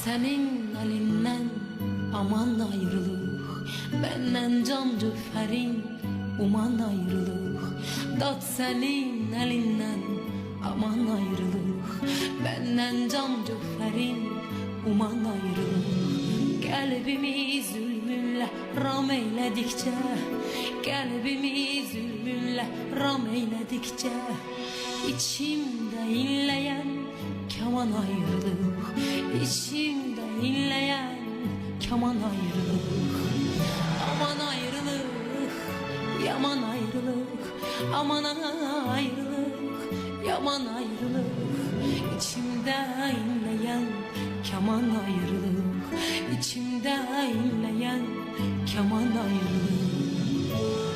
senin elinden aman ayrılık, benden can cöferin uman ayrılık. Dad senin elinden aman ayrılık, benden can cöferin uman ayrılık. Kalbimi zulmünle ram eyledikçe, kalbimi zulmünle ram eyledikçe, İçimde inleyen keman ayrılık, içimde inleyen keman ayrılık. Aman ayrılık, yaman ayrılık, aman ayrılık, yaman ayrılık. İçimde inleyen keman ayrılık, içimde inleyen keman ayrılık.